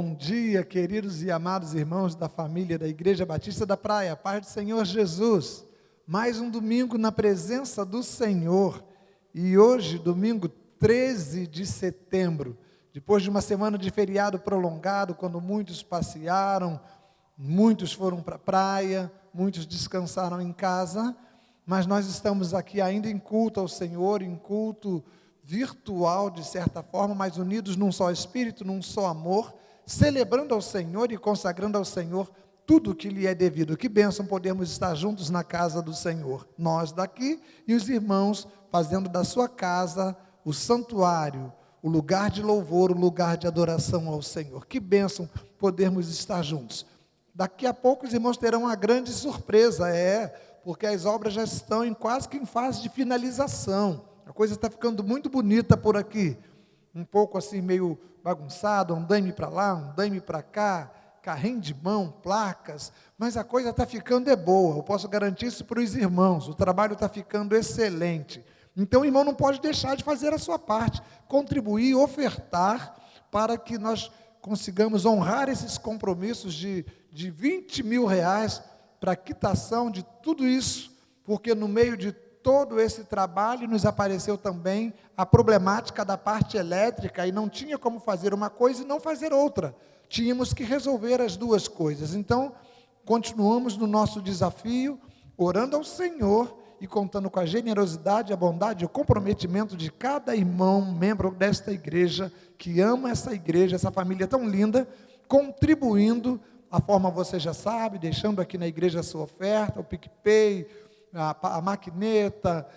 Bom dia, queridos e amados irmãos da família da Igreja Batista da Praia, paz do Senhor Jesus. Mais um domingo na presença do Senhor. E hoje, domingo 13 de setembro, depois de uma semana de feriado prolongado, quando muitos passearam, muitos foram para a praia, muitos descansaram em casa, mas nós estamos aqui ainda em culto ao Senhor, em culto virtual de certa forma, mas unidos num só espírito, num só amor, celebrando ao Senhor e consagrando ao Senhor tudo o que lhe é devido. Que bênção podermos estar juntos na casa do Senhor, nós daqui e os irmãos fazendo da sua casa o santuário, o lugar de louvor, o lugar de adoração ao Senhor. Que bênção podermos estar juntos. Daqui a pouco os irmãos terão uma grande surpresa, porque as obras já estão quase que em fase de finalização. A coisa está ficando muito bonita por aqui, um pouco assim meio bagunçado, um daime para lá, um daime para cá, carrinho de mão, placas, mas a coisa está ficando boa, eu posso garantir isso para os irmãos, o trabalho está ficando excelente. Então o irmão não pode deixar de fazer a sua parte, contribuir, ofertar, para que nós consigamos honrar esses compromissos de 20 mil reais para a quitação de tudo isso, porque no meio de todo esse trabalho nos apareceu também a problemática da parte elétrica e não tinha como fazer uma coisa e não fazer outra. Tínhamos que resolver as duas coisas. Então, continuamos no nosso desafio, orando ao Senhor e contando com a generosidade, a bondade e o comprometimento de cada irmão, membro desta igreja, que ama essa igreja, essa família tão linda, contribuindo, a forma você já sabe, deixando aqui na igreja a sua oferta, o PicPay, a maquineta,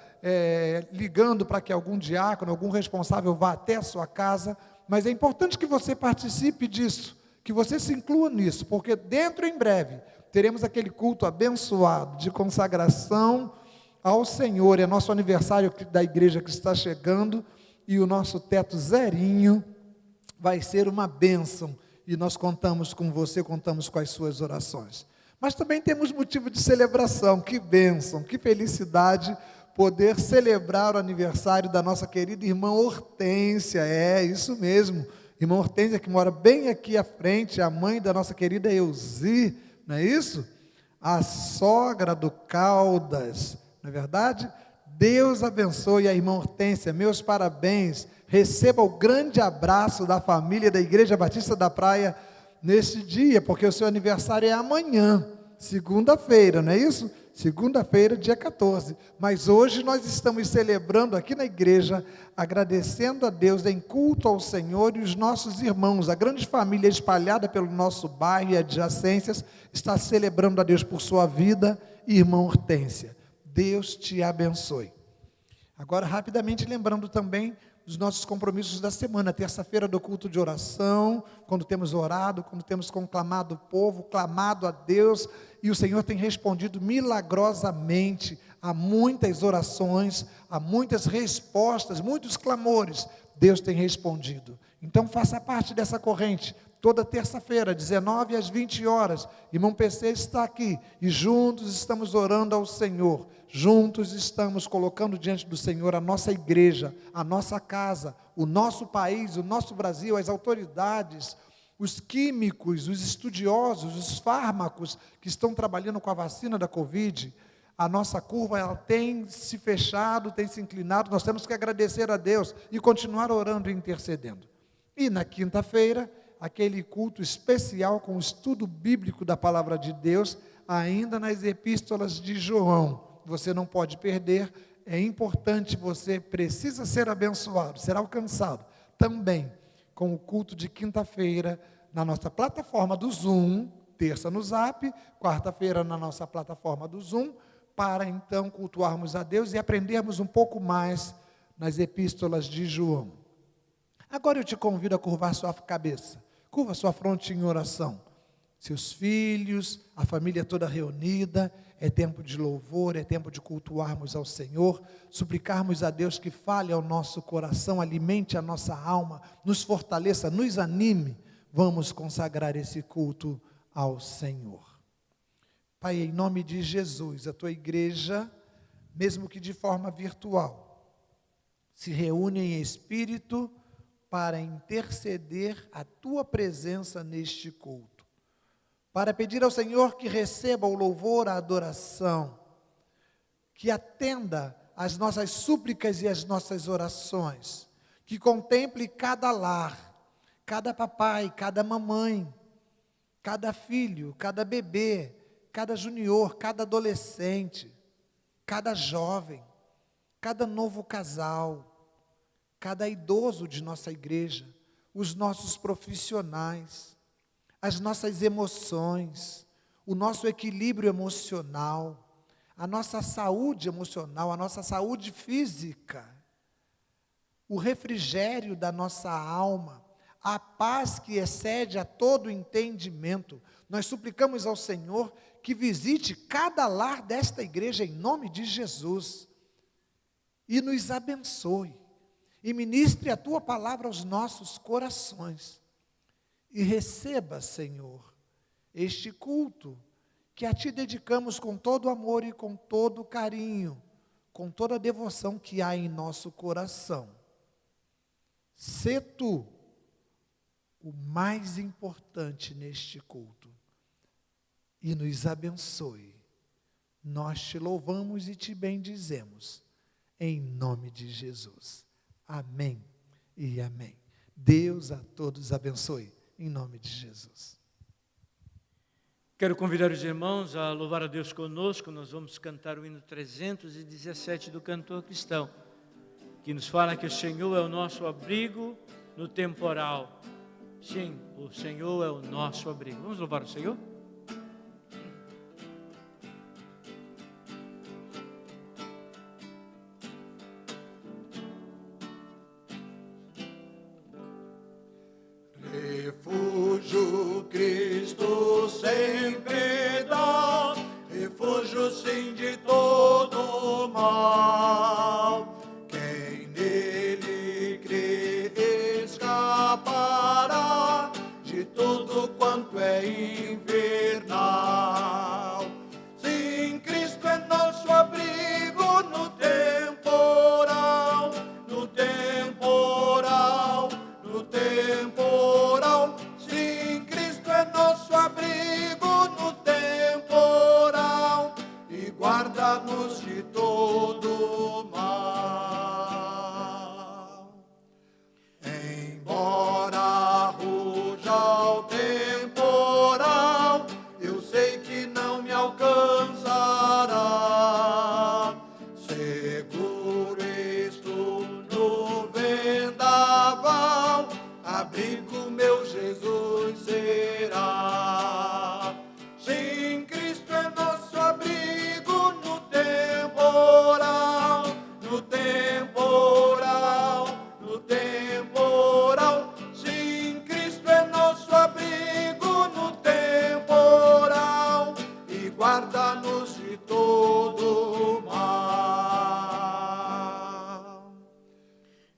ligando para que algum diácono, algum responsável vá até a sua casa, mas é importante que você participe disso, que você se inclua nisso, porque dentro em breve, teremos aquele culto abençoado, de consagração ao Senhor, é nosso aniversário da igreja que está chegando, e o nosso teto zerinho vai ser uma bênção, e nós contamos com você, contamos com as suas orações. Mas também temos motivo de celebração, que bênção, que felicidade poder celebrar o aniversário da nossa querida irmã Hortência, isso mesmo, irmã Hortência que mora bem aqui à frente, a mãe da nossa querida Elzi, não é isso? A sogra do Caldas, não é verdade? Deus abençoe a irmã Hortência, meus parabéns, receba o grande abraço da família da Igreja Batista da Praia, neste dia, porque o seu aniversário é amanhã, segunda-feira, não é isso? Segunda-feira, dia 14, mas hoje nós estamos celebrando aqui na igreja, agradecendo a Deus em culto ao Senhor, e os nossos irmãos, a grande família espalhada pelo nosso bairro e adjacências, está celebrando a Deus por sua vida, irmã Hortência. Deus te abençoe. Agora, rapidamente lembrando também dos nossos compromissos da semana, terça-feira do culto de oração, quando temos orado, quando temos conclamado o povo, clamado a Deus, e o Senhor tem respondido milagrosamente a muitas orações, a muitas respostas, muitos clamores, Deus tem respondido. Então faça parte dessa corrente, toda terça-feira, 19 às 20 horas, irmão PC está aqui, e juntos estamos orando ao Senhor, juntos estamos colocando diante do Senhor a nossa igreja, a nossa casa, o nosso país, o nosso Brasil, as autoridades, os químicos, os estudiosos, os fármacos que estão trabalhando com a vacina da Covid. A nossa curva, ela tem se fechado, tem se inclinado, nós temos que agradecer a Deus e continuar orando e intercedendo. E na quinta-feira, aquele culto especial com o estudo bíblico da palavra de Deus, ainda nas epístolas de João. Você não pode perder, é importante, você precisa ser abençoado, ser alcançado também com o culto de quinta-feira na nossa plataforma do Zoom, terça no Zap, quarta-feira na nossa plataforma do Zoom, para então cultuarmos a Deus e aprendermos um pouco mais nas epístolas de João. Agora eu te convido a curvar sua cabeça, curva sua fronte em oração. Seus filhos, a família toda reunida, é tempo de louvor, é tempo de cultuarmos ao Senhor, suplicarmos a Deus que fale ao nosso coração, alimente a nossa alma, nos fortaleça, nos anime. Vamos consagrar esse culto ao Senhor. Pai, em nome de Jesus, a tua igreja, mesmo que de forma virtual, se reúne em espírito para interceder a tua presença neste culto, para pedir ao Senhor que receba o louvor, a adoração, que atenda às nossas súplicas e às nossas orações, que contemple cada lar, cada papai, cada mamãe, cada filho, cada bebê, cada junior, cada adolescente, cada jovem, cada novo casal, cada idoso de nossa igreja, os nossos profissionais, as nossas emoções, o nosso equilíbrio emocional, a nossa saúde emocional, a nossa saúde física, o refrigério da nossa alma, a paz que excede a todo entendimento. Nós suplicamos ao Senhor que visite cada lar desta igreja em nome de Jesus e nos abençoe e ministre a tua palavra aos nossos corações e receba, Senhor, este culto que a ti dedicamos com todo amor e com todo carinho, com toda a devoção que há em nosso coração. Sê tu o mais importante neste culto e nos abençoe. Nós te louvamos e te bendizemos, em nome de Jesus. Amém e amém. Deus a todos abençoe, em nome de Jesus. Quero convidar os irmãos a louvar a Deus conosco. Nós vamos cantar o hino 317 do cantor cristão, que nos fala que o Senhor é o nosso abrigo no temporal. Sim, o Senhor é o nosso abrigo. Vamos louvar o Senhor? Refúgio Cristo sempre dá, refúgio sim de todo mal. Quem nele crê escapará de tudo quanto é infernal. Sim, Cristo é nosso abrigo no temporal, no temporal, no temporal. Sim, Cristo é nosso abrigo no temporal e guarda-nos de todo mal. Embora ruja o temporal, eu sei que não me alcançará. Seguro estou no vendaval, abrigo meu Jesus será. Sim, Cristo é nosso abrigo no temporal, no temporal, no temporal. Sim, Cristo é nosso abrigo no temporal e guarda-nos de todo mal.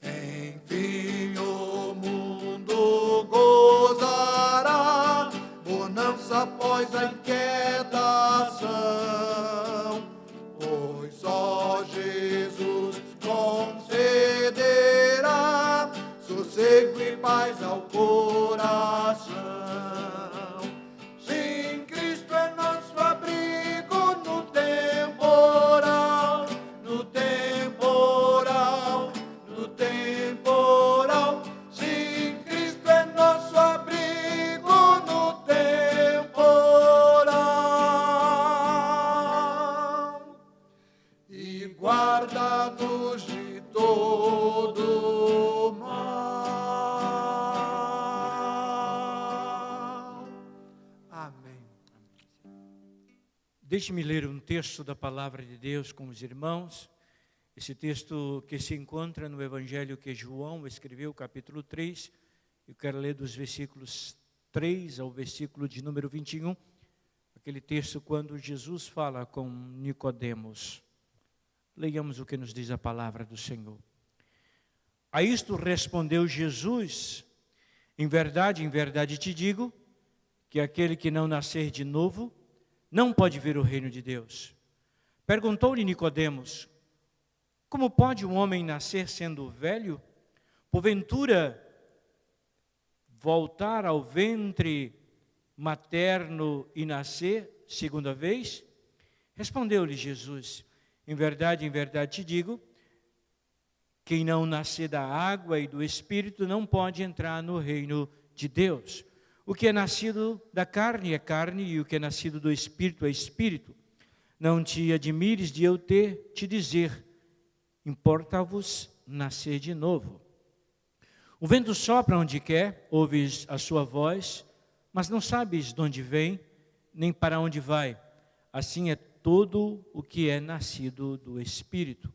Enfim o mundo gozará bonança após a inquietação, pois só Jesus concederá sossego e paz ao coração. Sim, Cristo é nosso abrigo no temporal, no temporal, no temporal. Sim, Cristo é nosso abrigo no temporal e guarda-nos de todo mal. Amém. Deixe-me ler um texto da palavra de Deus com os irmãos. Esse texto que se encontra no Evangelho que João escreveu, capítulo 3. Eu quero ler dos versículos 3 ao versículo de número 21. Aquele texto quando Jesus fala com Nicodemos. Leiamos o que nos diz a palavra do Senhor. A isto respondeu Jesus: em verdade te digo, que aquele que não nascer de novo, não pode ver o reino de Deus. Perguntou-lhe Nicodemos: como pode um homem nascer sendo velho? Porventura voltar ao ventre materno e nascer segunda vez? Respondeu-lhe Jesus: em verdade te digo, quem não nascer da água e do Espírito não pode entrar no reino de Deus. O que é nascido da carne é carne, e o que é nascido do Espírito é Espírito. Não te admires de eu te dizer, importa-vos nascer de novo. O vento sopra onde quer, ouves a sua voz, mas não sabes de onde vem, nem para onde vai. Assim é todo o que é nascido do Espírito.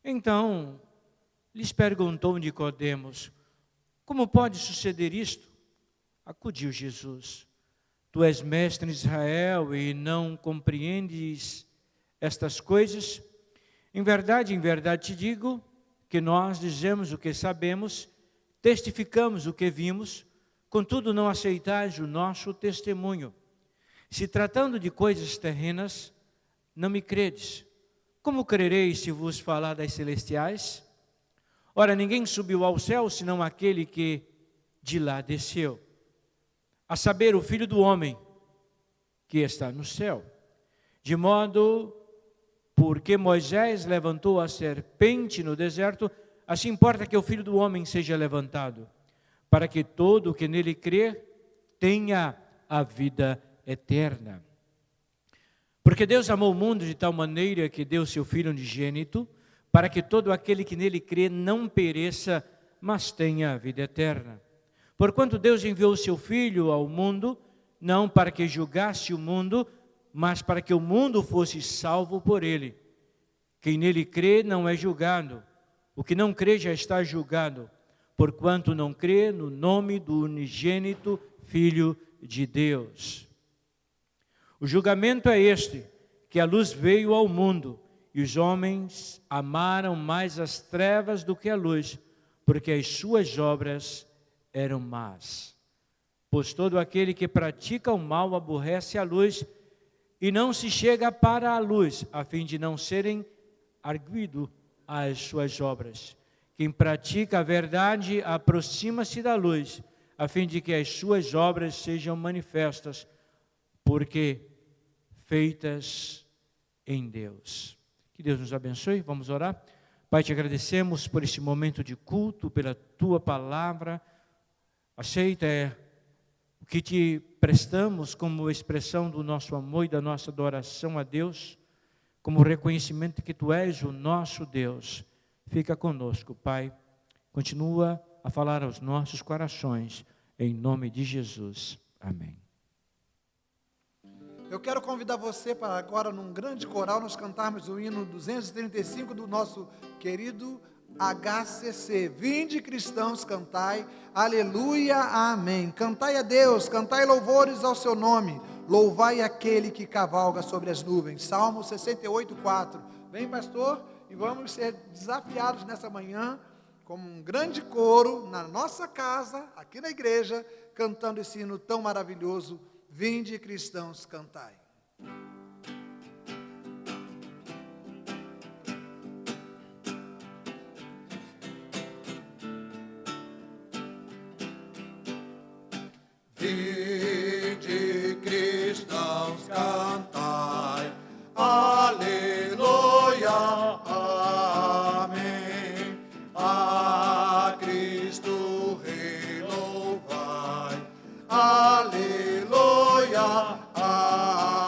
Então, lhes perguntou Nicodemos: como pode suceder isto? Acudiu Jesus: tu és mestre em Israel e não compreendes estas coisas? Em verdade te digo que nós dizemos o que sabemos, testificamos o que vimos, contudo não aceitais o nosso testemunho. Se tratando de coisas terrenas, não me credes. Como crereis se vos falar das celestiais? Ora, ninguém subiu ao céu, senão aquele que de lá desceu, a saber, o Filho do Homem, que está no céu. De modo, porque Moisés levantou a serpente no deserto, assim importa que o Filho do Homem seja levantado, para que todo o que nele crer tenha a vida eterna. Porque Deus amou o mundo de tal maneira que deu seu Filho unigênito, para que todo aquele que nele crê não pereça, mas tenha a vida eterna. Porquanto Deus enviou o seu Filho ao mundo, não para que julgasse o mundo, mas para que o mundo fosse salvo por ele. Quem nele crê não é julgado, o que não crê já está julgado, porquanto não crê no nome do unigênito Filho de Deus. O julgamento é este, que a luz veio ao mundo, e os homens amaram mais as trevas do que a luz, porque as suas obras eram más. Pois todo aquele que pratica o mal aborrece a luz, e não se chega para a luz, a fim de não serem arguido as suas obras. Quem pratica a verdade aproxima-se da luz, a fim de que as suas obras sejam manifestas, porque feitas em Deus. Que Deus nos abençoe. Vamos orar. Pai, te agradecemos por este momento de culto, pela tua palavra. Aceita o que te prestamos como expressão do nosso amor e da nossa adoração a Deus, como reconhecimento que tu és o nosso Deus. Fica conosco, Pai. Continua a falar aos nossos corações, em nome de Jesus. Amém. Eu quero convidar você para agora, num grande coral, nós cantarmos o hino 235 do nosso querido HCC. Vinde, cristãos, cantai, aleluia, amém. Cantai a Deus, cantai louvores ao seu nome, louvai aquele que cavalga sobre as nuvens. Salmo 68, 4. Vem, pastor, e vamos ser desafiados nessa manhã, como um grande coro, na nossa casa, aqui na igreja, cantando esse hino tão maravilhoso. Vinde, cristãos, cantai. Vinde, cristãos, cantai, aleluia, amém. A Cristo Rei louvai, aleluia, amém.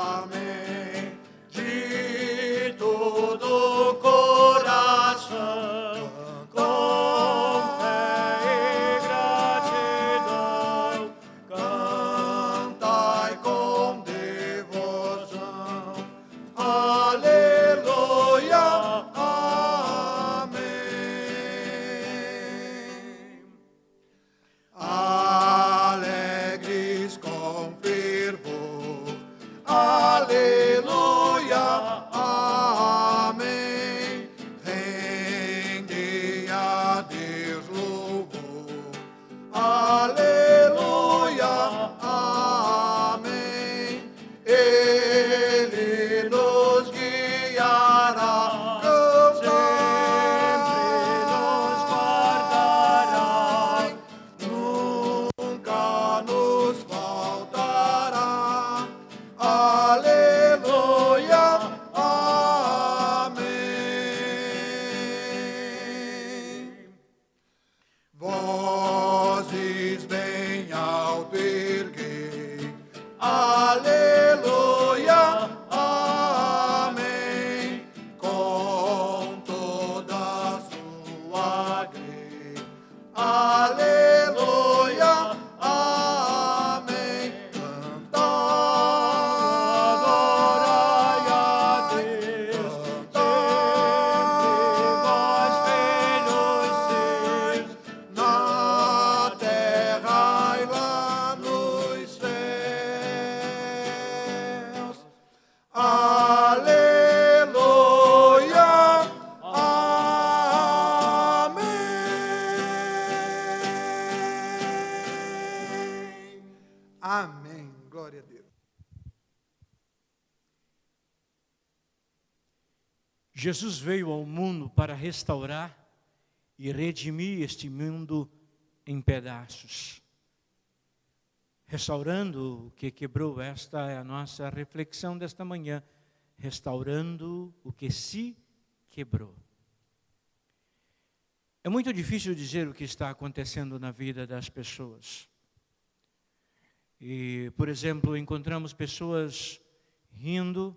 Jesus veio ao mundo para restaurar e redimir este mundo em pedaços. Restaurando o que quebrou, esta é a nossa reflexão desta manhã. Restaurando o que se quebrou. É muito difícil dizer o que está acontecendo na vida das pessoas. E, por exemplo, encontramos pessoas rindo,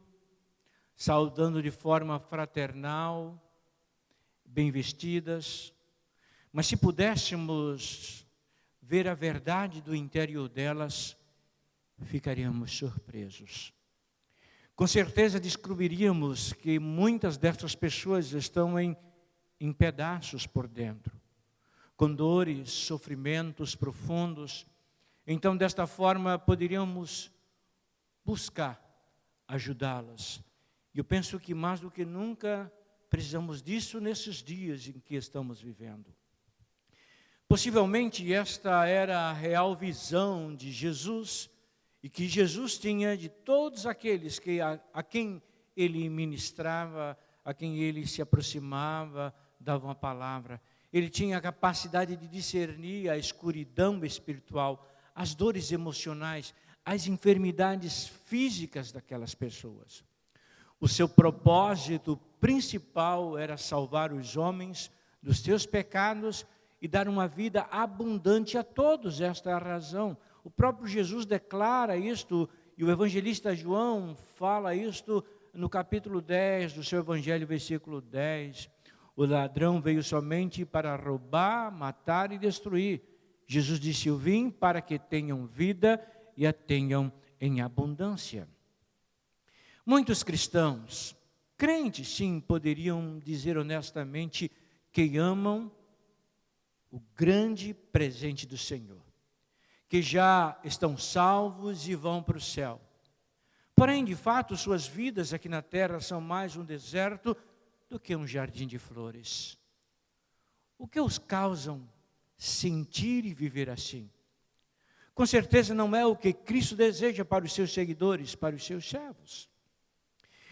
saudando de forma fraternal, bem vestidas, mas se pudéssemos ver a verdade do interior delas, ficaríamos surpresos. Com certeza descobriríamos que muitas dessas pessoas estão em pedaços por dentro, com dores, sofrimentos profundos. Então, desta forma, poderíamos buscar ajudá-las. Eu penso que mais do que nunca precisamos disso nesses dias em que estamos vivendo. Possivelmente esta era a real visão de Jesus e que Jesus tinha de todos aqueles a quem ele ministrava, a quem ele se aproximava, dava uma palavra. Ele tinha a capacidade de discernir a escuridão espiritual, as dores emocionais, as enfermidades físicas daquelas pessoas. O seu propósito principal era salvar os homens dos seus pecados e dar uma vida abundante a todos. Esta é a razão. O próprio Jesus declara isto, e o evangelista João fala isto no capítulo 10 do seu evangelho, versículo 10. O ladrão veio somente para roubar, matar e destruir. Jesus disse: eu vim para que tenham vida e a tenham em abundância. Muitos cristãos, crentes sim, poderiam dizer honestamente que amam o grande presente do Senhor, que já estão salvos e vão para o céu. Porém, de fato, suas vidas aqui na terra são mais um deserto do que um jardim de flores. O que os causam sentir e viver assim? Com certeza não é o que Cristo deseja para os seus seguidores, para os seus servos.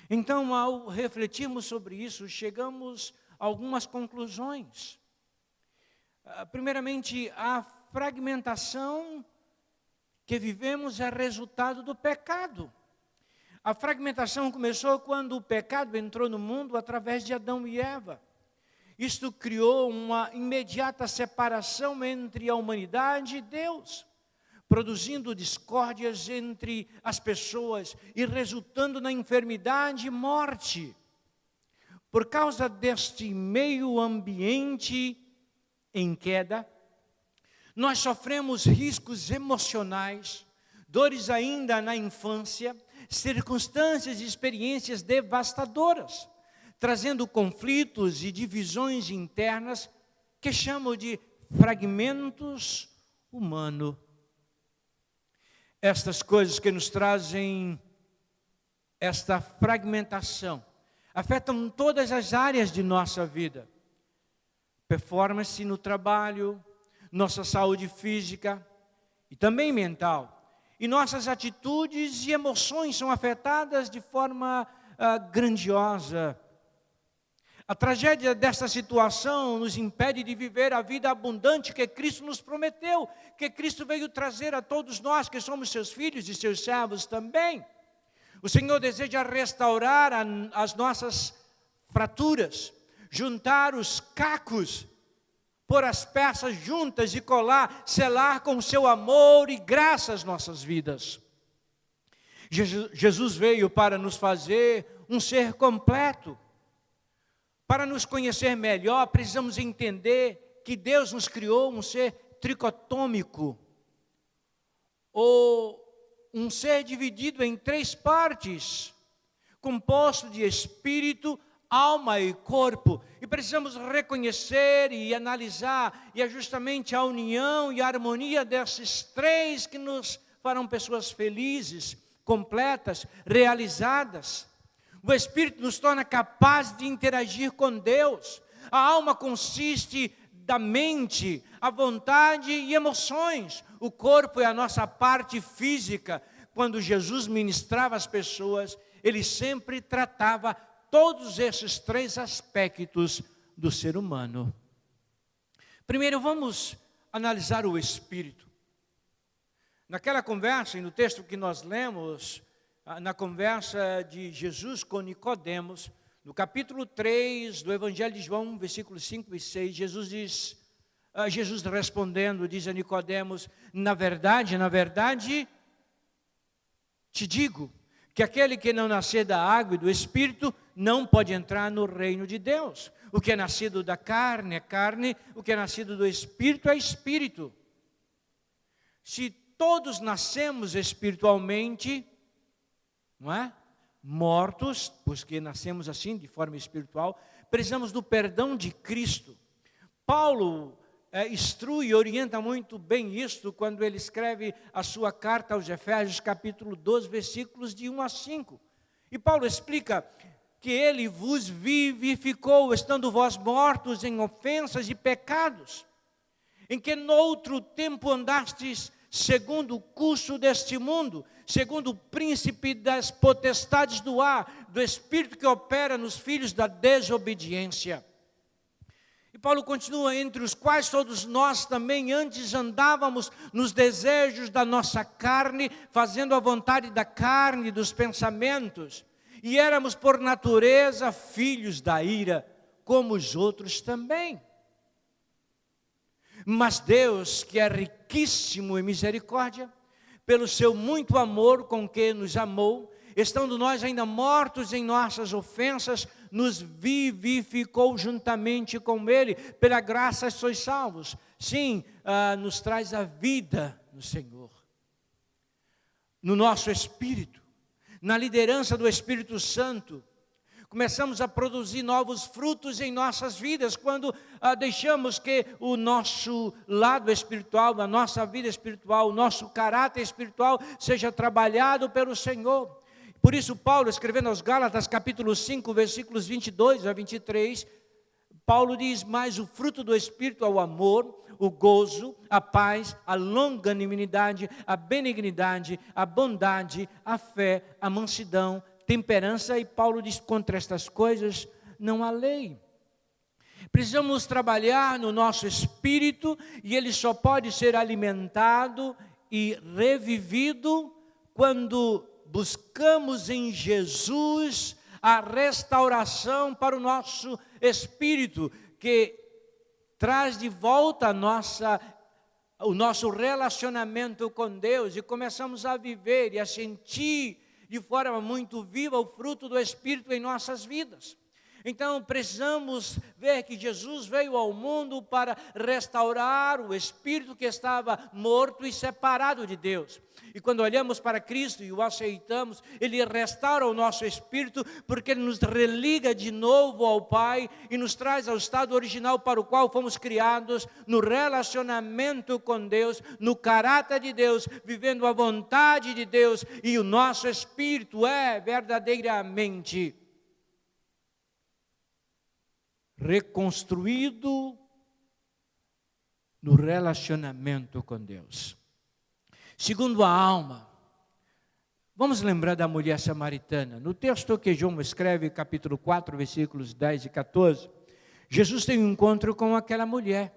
Então, ao refletirmos sobre isso, chegamos a algumas conclusões. Primeiramente, a fragmentação que vivemos é resultado do pecado. A fragmentação começou quando o pecado entrou no mundo através de Adão e Eva. Isto criou uma imediata separação entre a humanidade e Deus, produzindo discórdias entre as pessoas e resultando na enfermidade e morte. Por causa deste meio ambiente em queda, nós sofremos riscos emocionais, dores ainda na infância, circunstâncias e experiências devastadoras, trazendo conflitos e divisões internas que chamam de fragmentos humanos. Estas coisas que nos trazem esta fragmentação afetam todas as áreas de nossa vida. Performance no trabalho, nossa saúde física e também mental. E nossas atitudes e emoções são afetadas de forma grandiosa. A tragédia desta situação nos impede de viver a vida abundante que Cristo nos prometeu, que Cristo veio trazer a todos nós que somos seus filhos e seus servos também. O Senhor deseja restaurar as nossas fraturas, juntar os cacos, pôr as peças juntas e colar, selar com o seu amor e graça as nossas vidas. Jesus veio para nos fazer um ser completo. Para nos conhecer melhor, precisamos entender que Deus nos criou um ser tricotômico, ou um ser dividido em 3 partes, composto de espírito, alma e corpo. E precisamos reconhecer e analisar, e é justamente a união e a harmonia desses 3 que nos farão pessoas felizes, completas, realizadas. O Espírito nos torna capazes de interagir com Deus. A alma consiste da mente, a vontade e emoções. O corpo é a nossa parte física. Quando Jesus ministrava as pessoas, ele sempre tratava todos esses três aspectos do ser humano. Primeiro, vamos analisar o Espírito. Naquela conversa, e no texto que nós lemos, na conversa de Jesus com Nicodemos, no capítulo 3 do Evangelho de João, versículos 5 e 6, Jesus respondendo, diz a Nicodemos: na verdade, te digo, que aquele que não nascer da água e do Espírito, não pode entrar no reino de Deus. O que é nascido da carne é carne, o que é nascido do Espírito é Espírito. Se todos nascemos espiritualmente, não é? Mortos, porque nascemos assim, de forma espiritual, precisamos do perdão de Cristo. Paulo instrui e orienta muito bem isto quando ele escreve a sua carta aos Efésios, capítulo 12, versículos de 1 a 5. E Paulo explica que ele vos vivificou, estando vós mortos em ofensas e pecados, em que noutro tempo andastes segundo o curso deste mundo, segundo o príncipe das potestades do ar, do espírito que opera nos filhos da desobediência. E Paulo continua: entre os quais todos nós também antes andávamos nos desejos da nossa carne, fazendo a vontade da carne e dos pensamentos, e éramos por natureza filhos da ira, como os outros também. Mas Deus, que é riquíssimo em misericórdia, pelo seu muito amor com que nos amou, estando nós ainda mortos em nossas ofensas, nos vivificou juntamente com Ele, pela graça sois salvos. Sim, nos traz a vida no Senhor, no nosso espírito, na liderança do Espírito Santo. Começamos a produzir novos frutos em nossas vidas, quando deixamos que o nosso lado espiritual, a nossa vida espiritual, o nosso caráter espiritual seja trabalhado pelo Senhor. Por isso Paulo, escrevendo aos Gálatas, capítulo 5, versículos 22 a 23, Paulo diz: mas o fruto do Espírito é o amor, o gozo, a paz, a longanimidade, a benignidade, a bondade, a fé, a mansidão, temperança. E Paulo diz: contra estas coisas não há lei. Precisamos trabalhar no nosso espírito, e ele só pode ser alimentado e revivido quando buscamos em Jesus a restauração para o nosso espírito, que traz de volta o nosso relacionamento com Deus, e começamos a viver e a sentir de forma muito viva o fruto do Espírito em nossas vidas. Então precisamos ver que Jesus veio ao mundo para restaurar o espírito que estava morto e separado de Deus. E quando olhamos para Cristo e o aceitamos, Ele restaura o nosso espírito, porque Ele nos religa de novo ao Pai e nos traz ao estado original para o qual fomos criados, no relacionamento com Deus, no caráter de Deus, vivendo a vontade de Deus, e o nosso espírito é verdadeiramente reconstruído no relacionamento com Deus. Segundo a alma, vamos lembrar da mulher samaritana. No texto que João escreve, capítulo 4, versículos 10 e 14, Jesus tem um encontro com aquela mulher.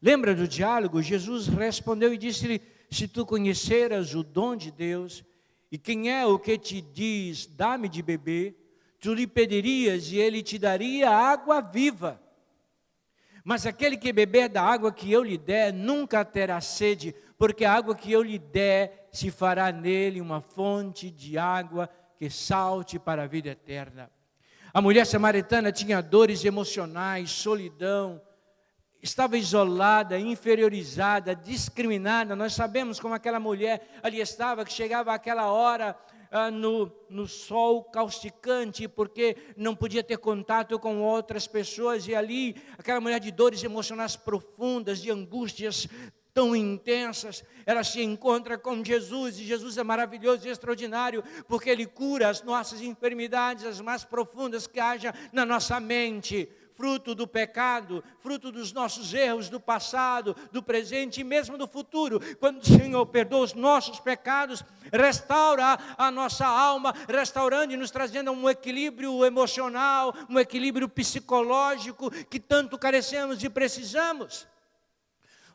Lembra do diálogo? Jesus respondeu e disse-lhe: se tu conheceras o dom de Deus, e quem é o que te diz, dá-me de beber, tu lhe pedirias e ele te daria água viva. Mas aquele que beber da água que eu lhe der, nunca terá sede, porque a água que eu lhe der se fará nele uma fonte de água que salte para a vida eterna. A mulher samaritana tinha dores emocionais, solidão, estava isolada, inferiorizada, discriminada. Nós sabemos como aquela mulher ali estava, que chegava àquela hora no sol causticante, porque não podia ter contato com outras pessoas, e ali, aquela mulher de dores emocionais profundas, de angústias tão intensas, ela se encontra com Jesus, e Jesus é maravilhoso e extraordinário, porque Ele cura as nossas enfermidades, as mais profundas que haja na nossa mente. fruto do pecado, fruto dos nossos erros do passado, do presente e mesmo do futuro. Quando o Senhor perdoa os nossos pecados, restaura a nossa alma, restaurando e nos trazendo um equilíbrio emocional, um equilíbrio psicológico que tanto carecemos e precisamos.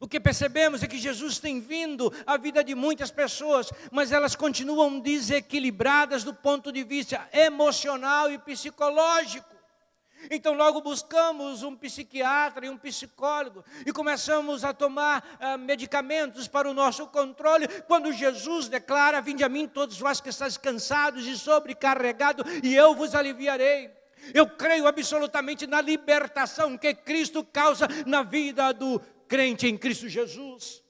O que percebemos é que Jesus tem vindo à vida de muitas pessoas, mas elas continuam desequilibradas do ponto de vista emocional e psicológico. Então logo buscamos um psiquiatra e um psicólogo e começamos a tomar medicamentos para o nosso controle, quando Jesus declara: vinde a mim todos vós que estáis cansados e sobrecarregados, e eu vos aliviarei. Eu creio absolutamente na libertação que Cristo causa na vida do crente em Cristo Jesus,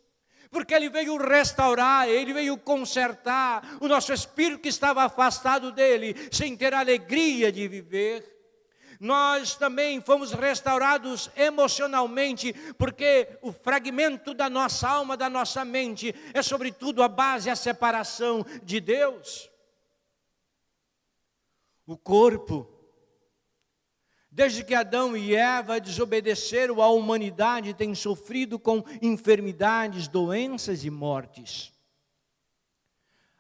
porque Ele veio restaurar, Ele veio consertar o nosso espírito que estava afastado dEle, sem ter a alegria de viver. Nós também fomos restaurados emocionalmente, porque o fragmento da nossa alma, da nossa mente, é sobretudo a base, a separação de Deus. O corpo, desde que Adão e Eva desobedeceram à humanidade, tem sofrido com enfermidades, doenças e mortes.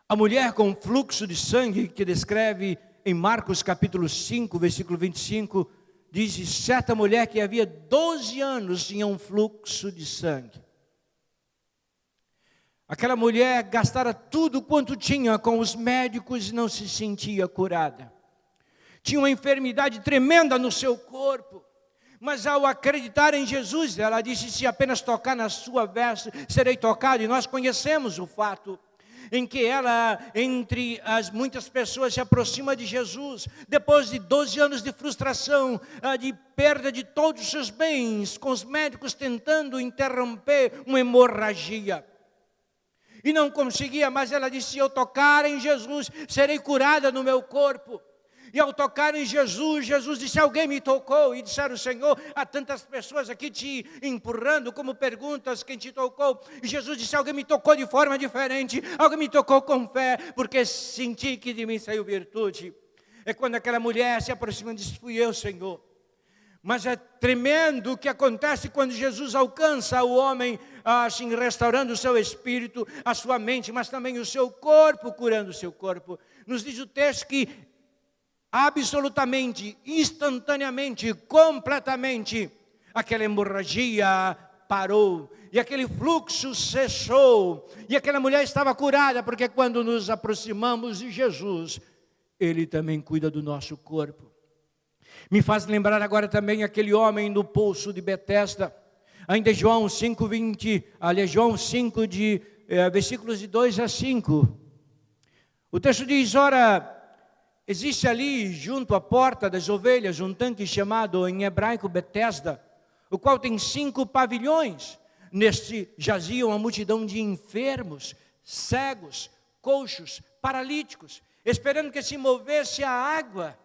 A mulher com fluxo de sangue, que descreve em Marcos capítulo 5, versículo 25, diz: certa mulher que havia 12 anos tinha um fluxo de sangue. Aquela mulher gastara tudo quanto tinha com os médicos e não se sentia curada. Tinha uma enfermidade tremenda no seu corpo, mas ao acreditar em Jesus, ela disse: se apenas tocar na sua veste, serei tocado. E nós conhecemos o fato em que ela, entre as muitas pessoas, se aproxima de Jesus, depois de 12 anos de frustração, de perda de todos os seus bens, com os médicos tentando interromper uma hemorragia. E não conseguia, mas ela disse: se eu tocar em Jesus, serei curada no meu corpo. E ao tocar em Jesus, Jesus disse: alguém me tocou. E disseram: Senhor, há tantas pessoas aqui te empurrando, como perguntas, quem te tocou? E Jesus disse: alguém me tocou de forma diferente, alguém me tocou com fé, porque senti que de mim saiu virtude. É quando aquela mulher se aproxima e diz: fui eu, Senhor. Mas é tremendo o que acontece quando Jesus alcança o homem, assim, restaurando o seu espírito, a sua mente, mas também o seu corpo, curando o seu corpo. Nos diz o texto que absolutamente, instantaneamente, completamente, aquela hemorragia parou, e aquele fluxo cessou, e aquela mulher estava curada, porque quando nos aproximamos de Jesus, Ele também cuida do nosso corpo. Me faz lembrar agora também aquele homem no poço de Betesda, ainda João 5, João 5, versículos de 2 a 5. O texto diz: ora, existe ali, junto à porta das ovelhas, um tanque chamado em hebraico Betesda, o qual tem 5 pavilhões. Neste jazia uma multidão de enfermos, cegos, coxos, paralíticos, esperando que se movesse a água.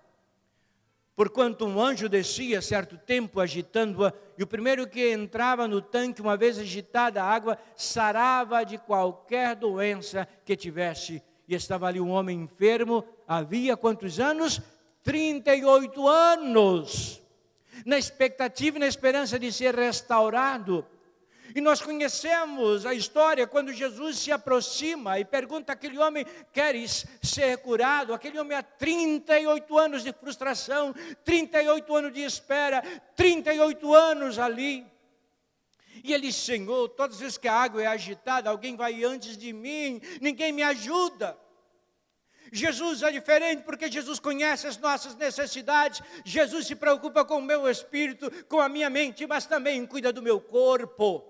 Porquanto um anjo descia certo tempo agitando-a, e o primeiro que entrava no tanque, uma vez agitada a água, sarava de qualquer doença que tivesse. E estava ali um homem enfermo, havia quantos anos? 38 anos, na expectativa e na esperança de ser restaurado. E nós conhecemos a história quando Jesus se aproxima e pergunta àquele homem: queres ser curado? Aquele homem há 38 anos de frustração, 38 anos de espera, 38 anos ali. E ele diz: Senhor, todas as vezes que a água é agitada, alguém vai antes de mim, ninguém me ajuda. Jesus é diferente, porque Jesus conhece as nossas necessidades. Jesus se preocupa com o meu espírito, com a minha mente, mas também cuida do meu corpo.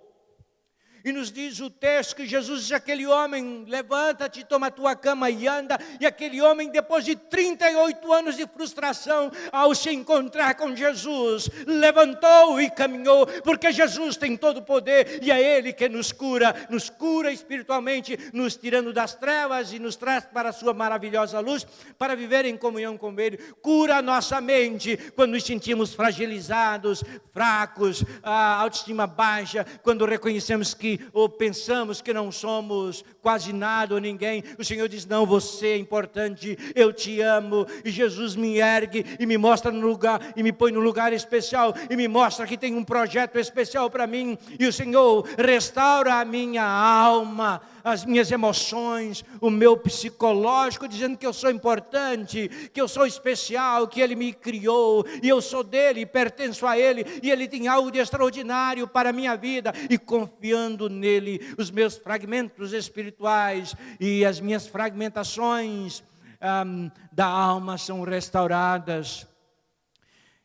E nos diz o texto que Jesus disse àquele homem: levanta-te, toma a tua cama e anda. E aquele homem, depois de 38 anos de frustração, ao se encontrar com Jesus, levantou e caminhou, porque Jesus tem todo o poder, e é Ele que nos cura espiritualmente, nos tirando das trevas e nos traz para a sua maravilhosa luz, para viver em comunhão com Ele. Cura a nossa mente quando nos sentimos fragilizados, fracos, a autoestima baixa, quando reconhecemos que que ou pensamos que não somos quase nada ou ninguém, o Senhor diz, não, você é importante, eu te amo. E Jesus me ergue e me mostra no lugar, e me põe no lugar especial, e me mostra que tem um projeto especial para mim. E o Senhor restaura a minha alma, as minhas emoções, o meu psicológico, dizendo que eu sou importante, que eu sou especial, que Ele me criou, e eu sou dEle, e pertenço a Ele, e Ele tem algo de extraordinário para a minha vida, e confiando nele, os meus fragmentos espirituais e as minhas fragmentações da alma são restauradas.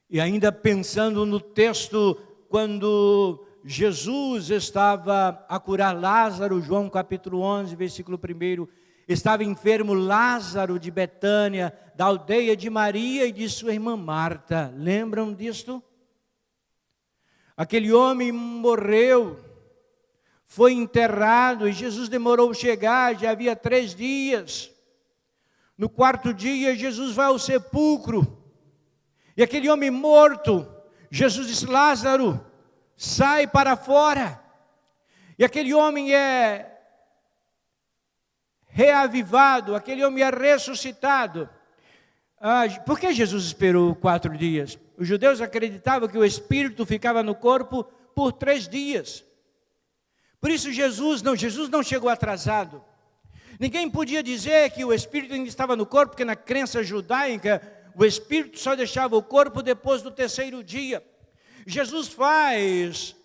E ainda pensando no texto, quando Jesus estava a curar Lázaro, João capítulo 11, versículo 1, estava enfermo Lázaro de Betânia, da aldeia de Maria e de sua irmã Marta. Lembram disto? Aquele homem morreu, foi enterrado, e Jesus demorou a chegar, já havia 3 dias. No 4º dia, Jesus vai ao sepulcro, e aquele homem morto, Jesus disse, Lázaro, sai para fora. E aquele homem é reavivado, aquele homem é ressuscitado. Por que Jesus esperou 4 dias? Os judeus acreditavam que o espírito ficava no corpo por 3 dias. Por isso Jesus não chegou atrasado. Ninguém podia dizer que o espírito ainda estava no corpo, porque na crença judaica, o espírito só deixava o corpo depois do 3º dia. Jesus faz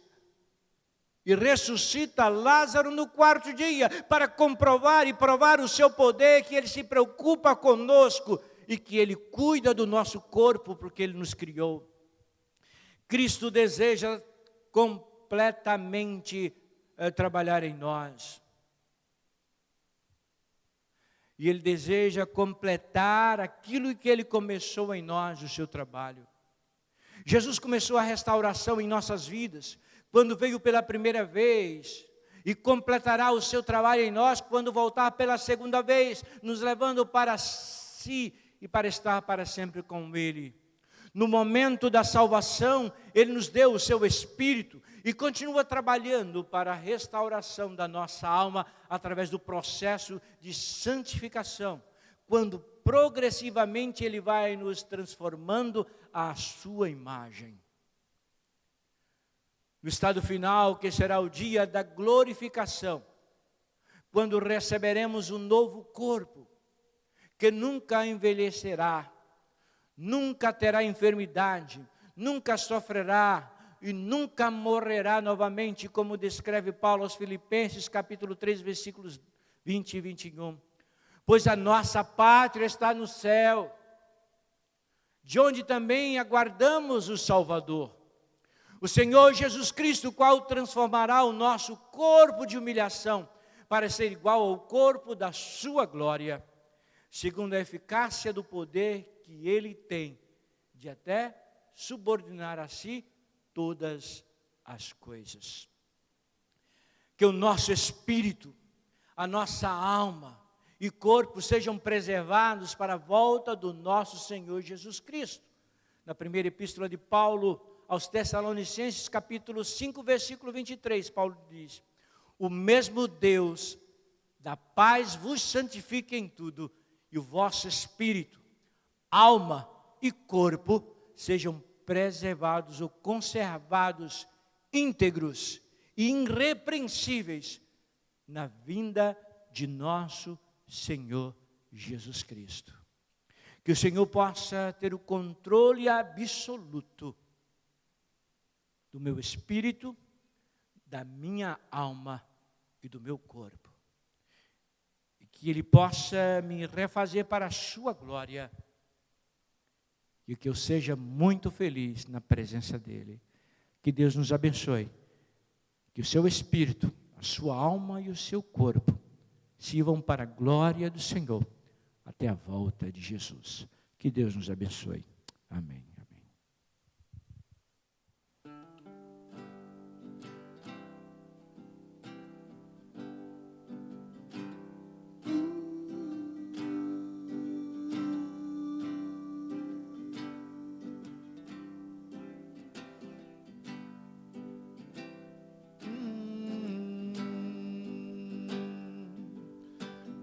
e ressuscita Lázaro no 4º dia, para comprovar e provar o seu poder, que Ele se preocupa conosco e que Ele cuida do nosso corpo, porque Ele nos criou. Cristo deseja completamente trabalhar em nós. E Ele deseja completar aquilo que Ele começou em nós, o seu trabalho. Jesus começou a restauração em nossas vidas, quando veio pela primeira vez, e completará o seu trabalho em nós, quando voltar pela 2ª vez, nos levando para si, e para estar para sempre com Ele. No momento da salvação, Ele nos deu o seu Espírito, e continua trabalhando para a restauração da nossa alma, através do processo de santificação, quando progressivamente Ele vai nos transformando à sua imagem. No estado final, que será o dia da glorificação, quando receberemos um novo corpo, que nunca envelhecerá, nunca terá enfermidade, nunca sofrerá e nunca morrerá novamente, como descreve Paulo aos Filipenses, capítulo 3, versículos 20 e 21. Pois a nossa pátria está no céu, de onde também aguardamos o Salvador, o Senhor Jesus Cristo, o qual transformará o nosso corpo de humilhação, para ser igual ao corpo da sua glória, segundo a eficácia do poder que Ele tem, de até subordinar a si todas as coisas. Que o nosso espírito, a nossa alma e corpo sejam preservados para a volta do nosso Senhor Jesus Cristo. Na primeira epístola de Paulo aos Tessalonicenses, capítulo 5, versículo 23, Paulo diz: o mesmo Deus da paz vos santifique em tudo, e o vosso espírito, alma e corpo sejam preservados ou conservados íntegros e irrepreensíveis na vinda de nosso Senhor Jesus Cristo. Que o Senhor possa ter o controle absoluto do meu espírito, da minha alma e do meu corpo. E que Ele possa me refazer para a sua glória. E que eu seja muito feliz na presença dEle. Que Deus nos abençoe. Que o seu espírito, a sua alma e o seu corpo sirvam para a glória do Senhor até a volta de Jesus. Que Deus nos abençoe. Amém.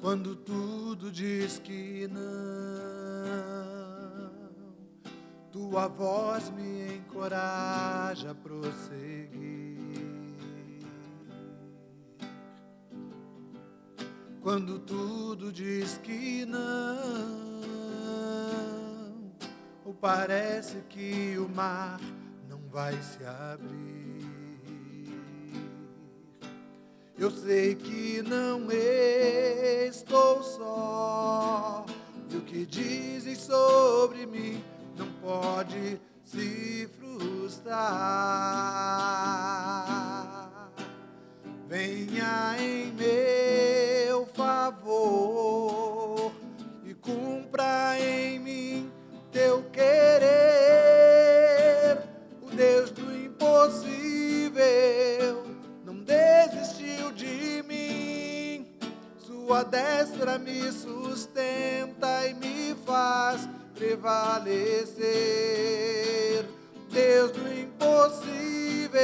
Quando tudo diz que não, tua voz me encoraja a prosseguir. Quando tudo diz que não, ou parece que o mar não vai se abrir, eu sei que não estou só, e o que dizem sobre mim não pode se frustrar. Venha em meu favor e cumpra em mim teu querer. O Deus do impossível não desistiu de mim. Sua destra me sustenta e me faz prevalecer. Deus do impossível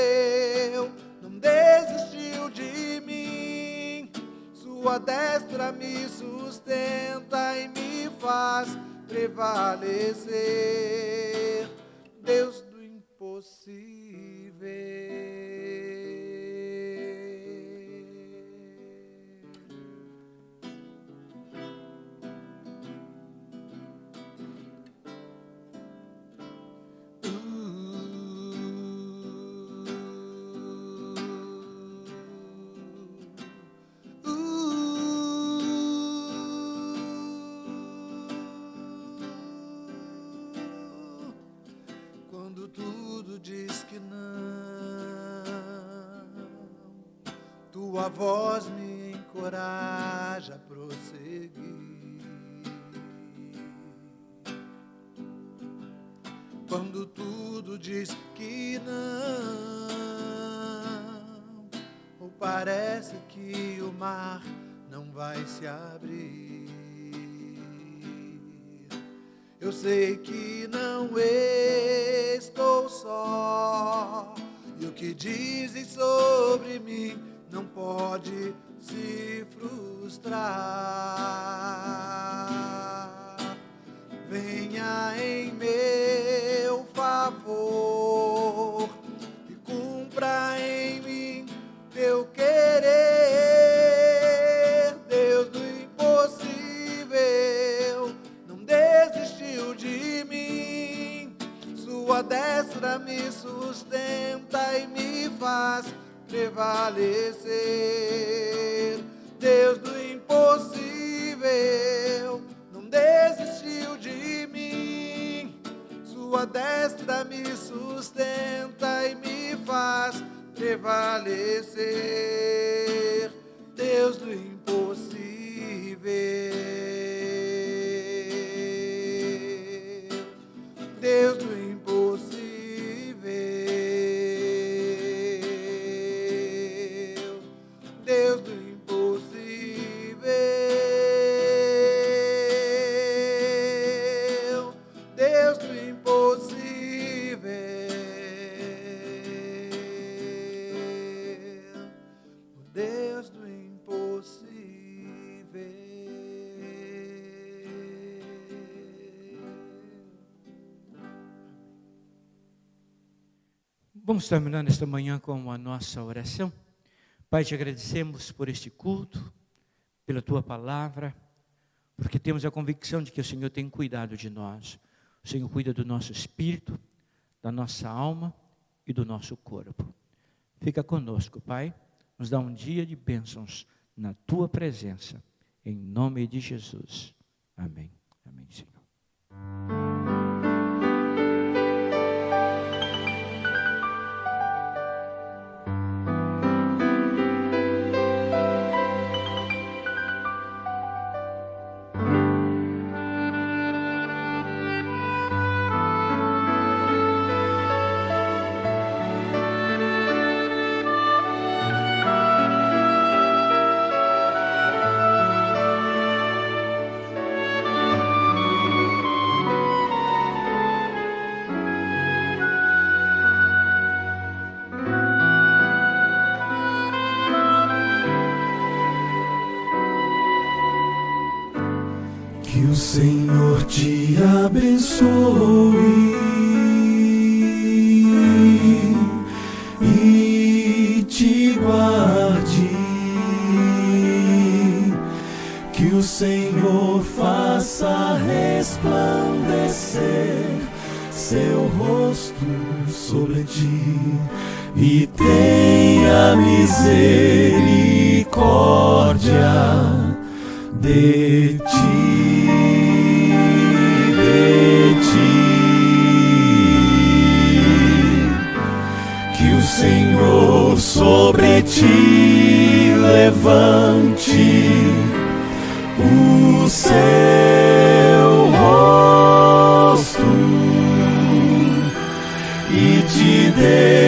não desistiu de mim. Sua destra me sustenta e me faz prevalecer. Deus do impossível. Quando tudo diz que não, tua voz me encoraja a prosseguir. Quando tudo diz que não, ou parece que o mar não vai se abrir, eu sei que não estou só, e o que dizem sobre mim não pode se frustrar. Venha em meu favor e cumpra em mim teu querer. Deus do impossível não desistiu de mim. Sua destra me sustenta e me faz prevalecer. Deus do impossível não desistiu de mim. Sua destra me sustenta e me faz prevalecer. Deus do impossível. Deus do impossível. Deus do impossível. Deus do impossível. O Deus do impossível. Vamos terminar esta manhã com a nossa oração. Pai, te agradecemos por este culto, pela tua palavra, porque temos a convicção de que o Senhor tem cuidado de nós. O Senhor cuida do nosso espírito, da nossa alma e do nosso corpo. Fica conosco, Pai, nos dá um dia de bênçãos na tua presença, em nome de Jesus. Amém. Amém, Senhor. Senhor te abençoe e te guarde, que o Senhor faça resplandecer seu rosto sobre ti e tenha misericórdia de ti, que o Senhor sobre ti levante o seu rosto e te dê